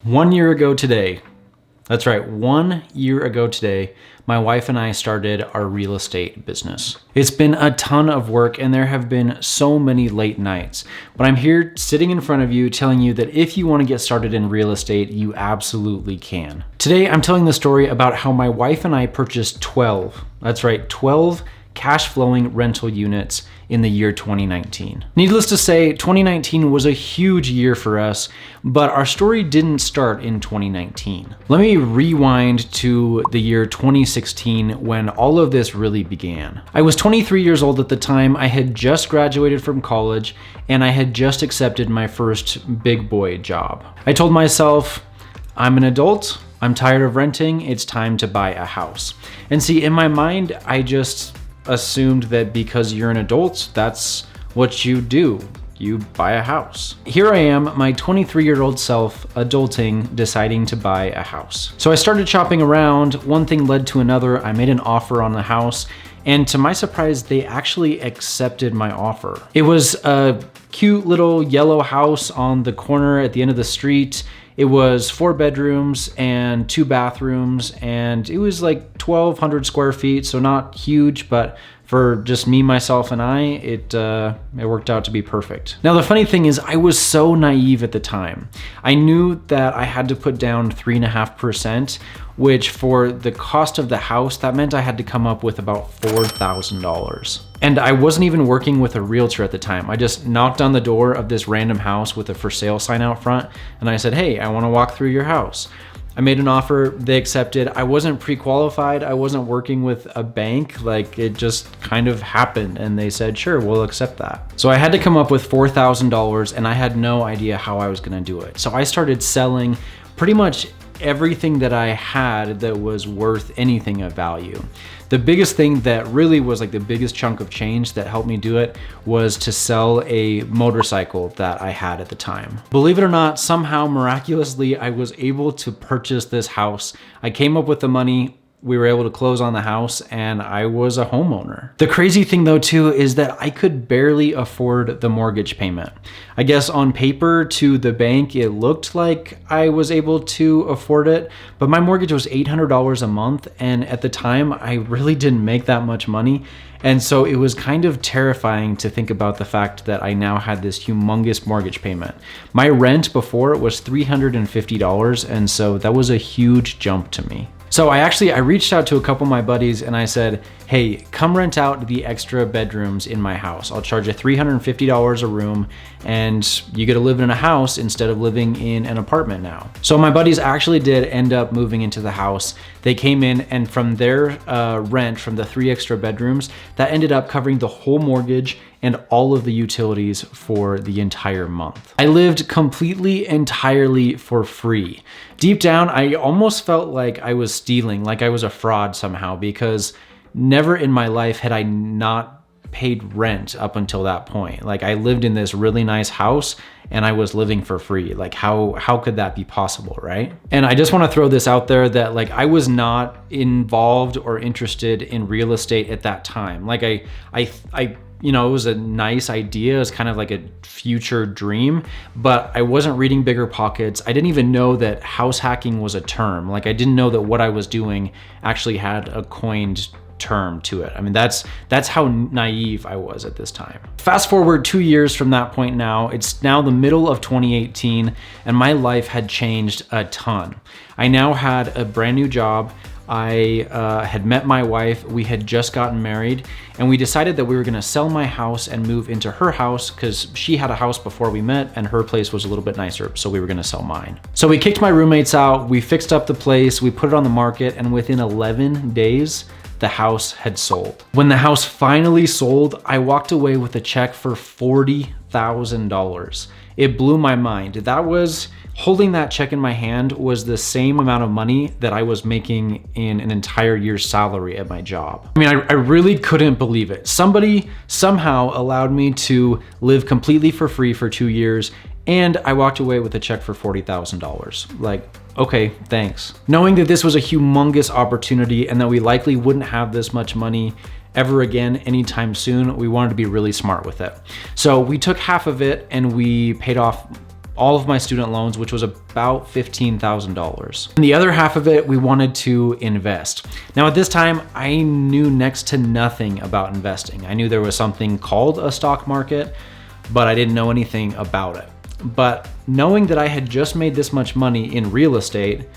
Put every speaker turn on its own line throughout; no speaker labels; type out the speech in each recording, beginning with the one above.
1 year ago today, that's right, 1 year ago today, my wife and I started our real estate business. It's been a ton of work and there have been so many late nights, but I'm here sitting in front of you telling you that if you want to get started in real estate, you absolutely can. Today, I'm telling the story about how my wife and I purchased 12 cash flowing rental units in the year 2019. Needless to say, 2019 was a huge year for us, but our story didn't start in 2019. Let me rewind to the year 2016 when all of this really began. I was 23 years old at the time. I had just graduated from college and I had just accepted my first big boy job. I told myself, I'm an adult, I'm tired of renting, it's time to buy a house. And see, in my mind, I just assumed that because you're an adult, that's what you do. You buy a house. Here I am, my 23-year-old self, adulting, deciding to buy a house. So I started shopping around, one thing led to another, I made an offer on the house, and to my surprise, they actually accepted my offer. It was a cute little yellow house on the corner at the end of the street. It was 4 bedrooms and 2 bathrooms, and it was like 1,200 square feet, so not huge, but for just me, myself, and I, it worked out to be perfect. Now, the funny thing is I was so naive at the time. I knew that I had to put down 3.5%, which for the cost of the house, that meant I had to come up with about $4,000. And I wasn't even working with a realtor at the time. I just knocked on the door of this random house with a for sale sign out front, and I said, hey, I wanna walk through your house. I made an offer, they accepted. I wasn't pre-qualified, I wasn't working with a bank, like it just kind of happened and they said, sure, we'll accept that. So I had to come up with $4,000 and I had no idea how I was gonna do it. So I started selling pretty much everything that I had that was worth anything of value. The biggest thing that really was like the biggest chunk of change that helped me do it was to sell a motorcycle that I had at the time. Believe it or not, somehow miraculously, I was able to purchase this house. I came up with the money, we were able to close on the house, and I was a homeowner. The crazy thing though too is that I could barely afford the mortgage payment. I guess on paper to the bank, it looked like I was able to afford it, but my mortgage was $800 a month, and at the time, I really didn't make that much money. And so it was kind of terrifying to think about the fact that I now had this humongous mortgage payment. My rent before was $350, and so that was a huge jump to me. So I reached out to a couple of my buddies and I said, hey, come rent out the extra bedrooms in my house. I'll charge you $350 a room and you get to live in a house instead of living in an apartment now. So my buddies actually did end up moving into the house. They came in and from their rent from the 3 extra bedrooms, that ended up covering the whole mortgage and all of the utilities for the entire month. I lived completely, entirely for free. Deep down, I almost felt like I was stealing, like I was a fraud somehow, because never in my life had I not paid rent up until that point. Like I lived in this really nice house and I was living for free. Like how could that be possible, right? And I just want to throw this out there that like I was not involved or interested in real estate at that time. Like I you know, it was a nice idea. It was kind of like a future dream, but I wasn't reading BiggerPockets. I didn't even know that house hacking was a term. Like I didn't know that what I was doing actually had a coined term to it. I mean, that's how naive I was at this time. Fast forward 2 years from that point now, it's now the middle of 2018 and my life had changed a ton. I now had a brand new job. I had met my wife, we had just gotten married, and we decided that we were gonna sell my house and move into her house because she had a house before we met and her place was a little bit nicer, so we were gonna sell mine. So we kicked my roommates out, we fixed up the place, we put it on the market, and within 11 days, the house had sold. When the house finally sold, I walked away with a check for $40,000. It blew my mind. Holding that check in my hand was the same amount of money that I was making in an entire year's salary at my job. I mean, I really couldn't believe it. Somebody somehow allowed me to live completely for free for 2 years, and I walked away with a check for $40,000. Like, okay, thanks. Knowing that this was a humongous opportunity and that we likely wouldn't have this much money ever again anytime soon, we wanted to be really smart with it. So we took half of it and we paid off all of my student loans, which was about $15,000. And the other half of it, we wanted to invest. Now at this time, I knew next to nothing about investing. I knew there was something called a stock market, but I didn't know anything about it. But knowing that I had just made this much money in real estate,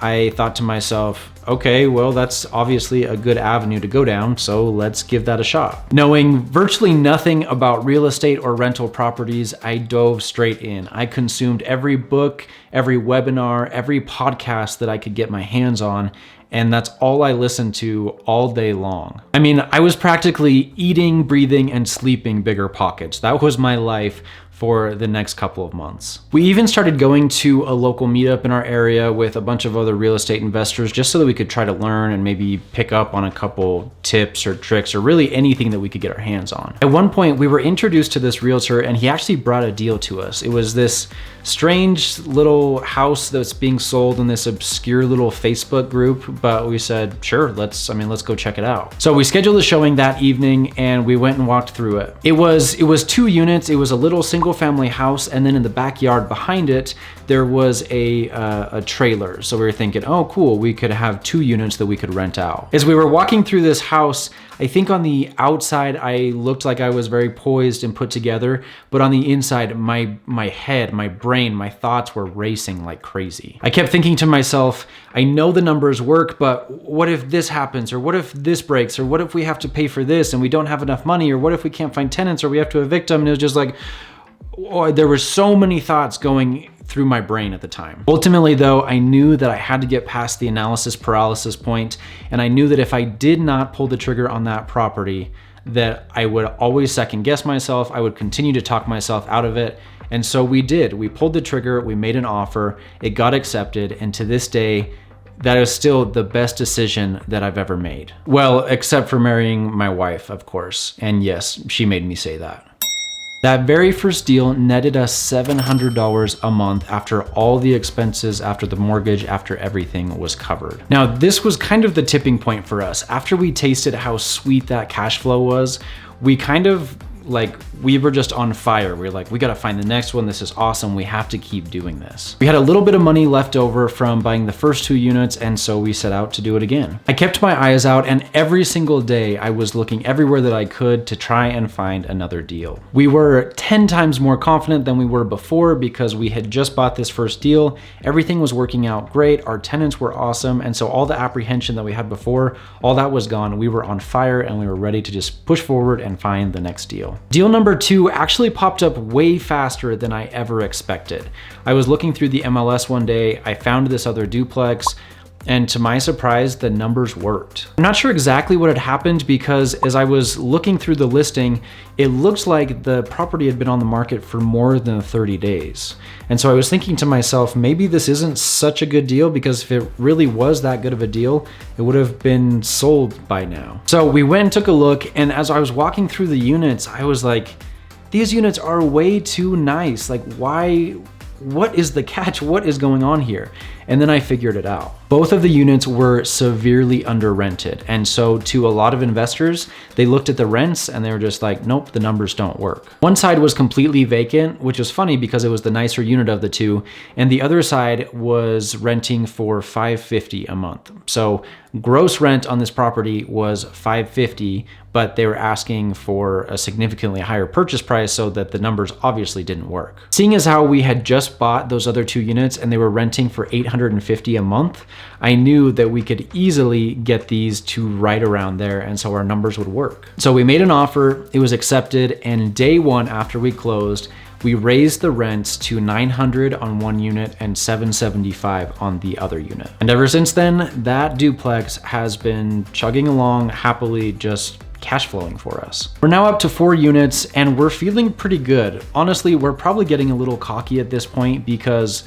I thought to myself, okay, well, that's obviously a good avenue to go down, so let's give that a shot. Knowing virtually nothing about real estate or rental properties, I dove straight in. I consumed every book, every webinar, every podcast that I could get my hands on, and that's all I listened to all day long. I mean, I was practically eating, breathing, and sleeping BiggerPockets. That was my life for the next couple of months. We even started going to a local meetup in our area with a bunch of other real estate investors just so that we could try to learn and maybe pick up on a couple tips or tricks or really anything that we could get our hands on. At one point, we were introduced to this realtor and he actually brought a deal to us. It was this strange little house that's being sold in this obscure little Facebook group, but we said, sure, let's go check it out. So we scheduled a showing that evening and we went and walked through it. It was 2 units. It was a little single family house, and then in the backyard behind it there was a trailer. So we were thinking, oh cool, we could have 2 units that we could rent out. As we were walking through this house, I think on the outside I looked like I was very poised and put together, but on the inside my head, my brain, my thoughts were racing like crazy. I kept thinking to myself, I know the numbers work, but what if this happens, or what if this breaks, or what if we have to pay for this and we don't have enough money, or what if we can't find tenants, or we have to evict them? And it was just like, oh, there were so many thoughts going through my brain at the time. Ultimately though, I knew that I had to get past the analysis paralysis point, and I knew that if I did not pull the trigger on that property, that I would always second guess myself, I would continue to talk myself out of it. And so we did. We pulled the trigger, we made an offer, it got accepted, and to this day, that is still the best decision that I've ever made. Well, except for marrying my wife, of course. And yes, she made me say that. That very first deal netted us $700 a month after all the expenses, after the mortgage, after everything was covered. Now, this was kind of the tipping point for us. After we tasted how sweet that cash flow was, we kind of we were just on fire. We were like, we gotta find the next one. This is awesome. We have to keep doing this. We had a little bit of money left over from buying the first 2 units, and so we set out to do it again. I kept my eyes out, and every single day I was looking everywhere that I could to try and find another deal. We were 10 times more confident than we were before because we had just bought this first deal. Everything was working out great. Our tenants were awesome. And so all the apprehension that we had before, all that was gone. We were on fire and we were ready to just push forward and find the next deal. Deal number 2 actually popped up way faster than I ever expected. I was looking through the MLS one day, I found this other duplex, and to my surprise, the numbers worked. I'm not sure exactly what had happened because as I was looking through the listing, it looked like the property had been on the market for more than 30 days. And so I was thinking to myself, maybe this isn't such a good deal, because if it really was that good of a deal, it would have been sold by now. So we went and took a look, and as I was walking through the units, I was like, these units are way too nice. Like, why? What is the catch? What is going on here? And then I figured it out. Both of the units were severely under rented. And so to a lot of investors, they looked at the rents and they were just like, nope, the numbers don't work. One side was completely vacant, which was funny because it was the nicer unit of the 2. And the other side was renting for $550 a month. So gross rent on this property was $550, but they were asking for a significantly higher purchase price, so that the numbers obviously didn't work. Seeing as how we had just bought those other 2 units and they were renting for $850 a month, I knew that we could easily get these to right around there, and so our numbers would work. So we made an offer, it was accepted, and day 1 after we closed, we raised the rents to $900 on one unit and $775 on the other unit. And ever since then, that duplex has been chugging along happily, just cash flowing for us. We're now up to 4 units and we're feeling pretty good. Honestly, we're probably getting a little cocky at this point because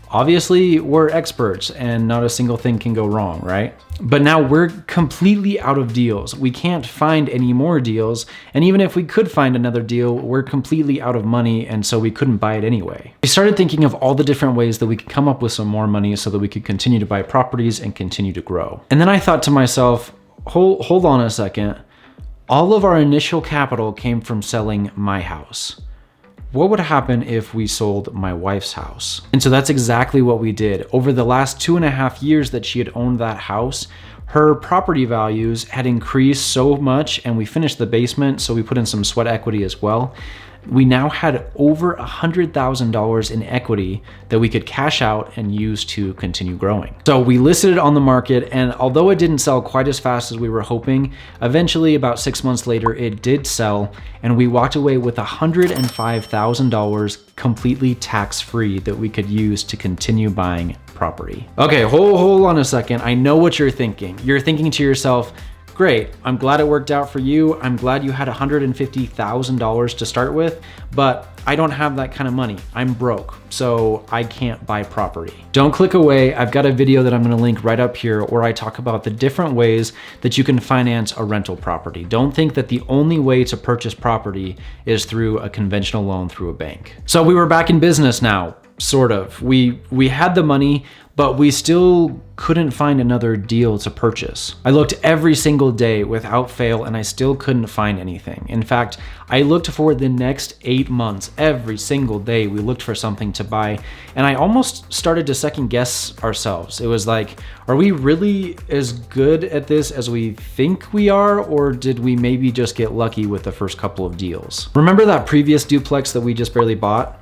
obviously we're experts and not a single thing can go wrong, right? But now we're completely out of deals. We can't find any more deals. And even if we could find another deal, we're completely out of money, and so we couldn't buy it anyway. We started thinking of all the different ways that we could come up with some more money so that we could continue to buy properties and continue to grow. And then I thought to myself, hold on a second. All of our initial capital came from selling my house. what would happen if we sold my wife's house? And so that's exactly what we did. Over the last 2.5 years that she had owned that house, her property values had increased so much, and we finished the basement, so we put in some sweat equity as well. We now had over $100,000 in equity that we could cash out and use to continue growing. So we listed it on the market, and although it didn't sell quite as fast as we were hoping, eventually about 6 months later, it did sell, and we walked away with $105,000 completely tax-free that we could use to continue buying property. Okay, hold on a second. I know what you're thinking. You're thinking to yourself, great, I'm glad it worked out for you. I'm glad you had $150,000 to start with, but I don't have that kind of money. I'm broke, so I can't buy property. Don't click away. I've got a video that I'm gonna link right up here where I talk about the different ways that you can finance a rental property. Don't think that the only way to purchase property is through a conventional loan through a bank. So we were back in business now, sort of. We had the money, but we still couldn't find another deal to purchase. I looked every single day without fail, and I still couldn't find anything. In fact, I looked for the next 8 months. Every single day we looked for something to buy, and I almost started to second guess ourselves. It was like, are we really as good at this as we think we are, or did we maybe just get lucky with the first couple of deals? Remember that previous duplex that we just barely bought?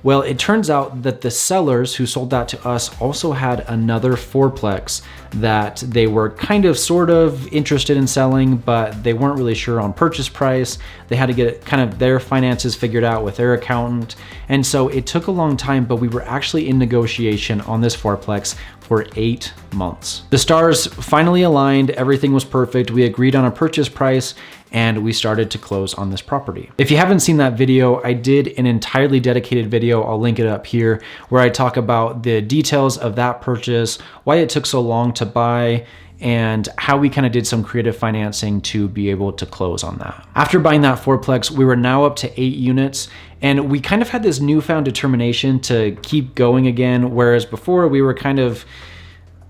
Well, it turns out that the sellers who sold that to us also had another fourplex that they were kind of sort of interested in selling, but they weren't really sure on purchase price. They had to get kind of their finances figured out with their accountant. And so it took a long time, but we were actually in negotiation on this fourplex for 8 months. The stars finally aligned, everything was perfect. We agreed on a purchase price, and we started to close on this property. If you haven't seen that video, I did an entirely dedicated video, I'll link it up here, where I talk about the details of that purchase, why it took so long to buy, and how we kind of did some creative financing to be able to close on that. After buying that fourplex, we were now up to 8 units, and we kind of had this newfound determination to keep going again, whereas before we were kind of,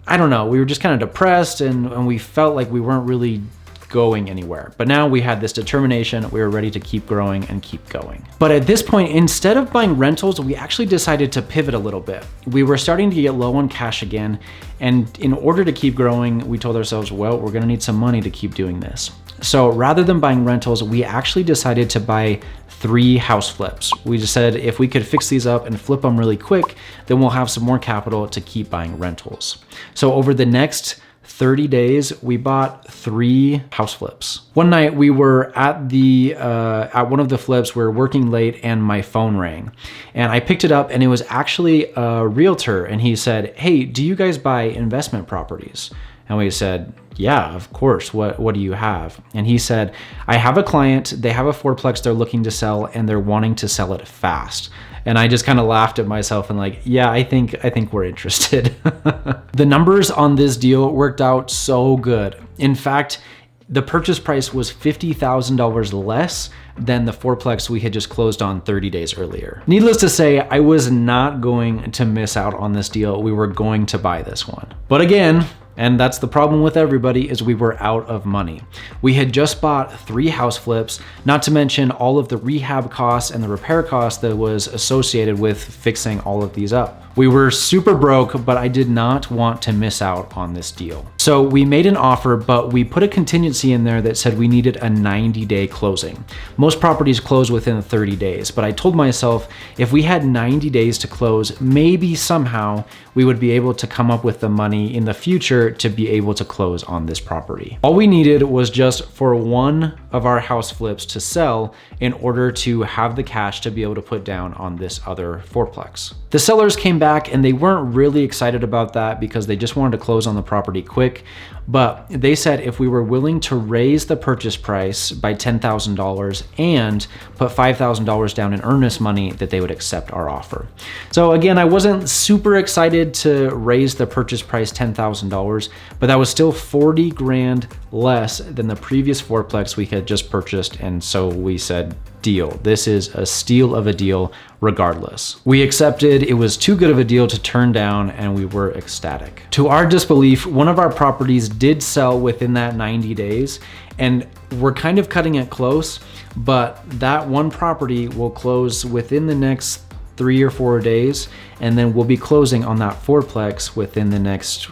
I don't know, we were just kind of depressed and we felt like we weren't really going anywhere. But now we had this determination, we were ready to keep growing and keep going. But at this point, instead of buying rentals, we actually decided to pivot a little bit. We were starting to get low on cash again, and in order to keep growing, we told ourselves, well, we're gonna need some money to keep doing this. So rather than buying rentals, we actually decided to buy 3 house flips. We just said if we could fix these up and flip them really quick, then we'll have some more capital to keep buying rentals. So over the next 30 days, we bought 3 house flips. One night we were at one of the flips, we were working late, and my phone rang. And I picked it up, and it was actually a realtor, and he said, hey, do you guys buy investment properties? And we said, yeah, of course. What do you have? And he said, I have a client, they have a fourplex they're looking to sell, and they're wanting to sell it fast. And I just kind of laughed at myself and like, yeah, I think we're interested. The numbers on this deal worked out so good. In fact, the purchase price was $50,000 less than the fourplex we had just closed on 30 days earlier. Needless to say, I was not going to miss out on this deal. We were going to buy this one. But again, and that's the problem with everybody, is we were out of money. We had just bought 3 house flips, not to mention all of the rehab costs and the repair costs that was associated with fixing all of these up. We were super broke, but I did not want to miss out on this deal. So we made an offer, but we put a contingency in there that said we needed a 90-day closing. Most properties close within 30 days, but I told myself if we had 90 days to close, maybe somehow we would be able to come up with the money in the future to be able to close on this property. All we needed was just for one of our house flips to sell in order to have the cash to be able to put down on this other fourplex. The sellers came back and they weren't really excited about that because they just wanted to close on the property quick. But they said if we were willing to raise the purchase price by $10,000 and put $5,000 down in earnest money, that they would accept our offer. So again, I wasn't super excited to raise the purchase price $10,000, but that was still 40 grand less than the previous fourplex we had just purchased, and so we said, deal. This is a steal of a deal regardless. We accepted. It was too good of a deal to turn down, and we were ecstatic. To our disbelief, one of our properties did sell within that 90 days, and we're kind of cutting it close, but that one property will close within the next 3 or 4 days, and then we'll be closing on that fourplex within the next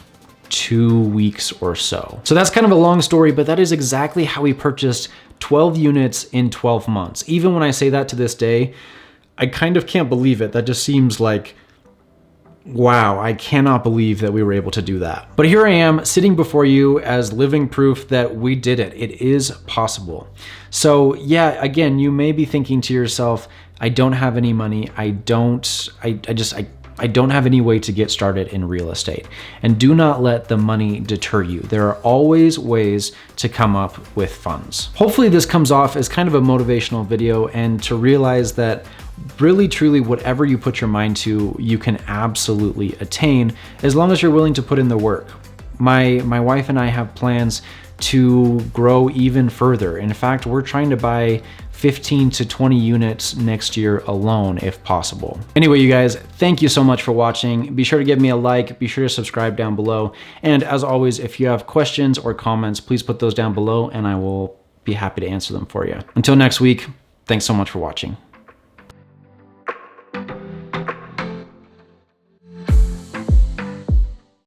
2 weeks or so. So that's kind of a long story, but that is exactly how we purchased 12 units in 12 months. Even when I say that to this day, I kind of can't believe it. That just seems like, wow, I cannot believe that we were able to do that. But here I am sitting before you as living proof that we did it. It is possible. So yeah, again, you may be thinking to yourself, I don't have any money. I don't have any way to get started in real estate. And do not let the money deter you. There are always ways to come up with funds. Hopefully this comes off as kind of a motivational video, and to realize that really truly whatever you put your mind to, you can absolutely attain as long as you're willing to put in the work. My wife and I have plans to grow even further. In fact, we're trying to buy 15 to 20 units next year alone, if possible. Anyway, you guys, thank you so much for watching. Be sure to give me a like, be sure to subscribe down below. And as always, if you have questions or comments, please put those down below and I will be happy to answer them for you. Until next week, thanks so much for watching.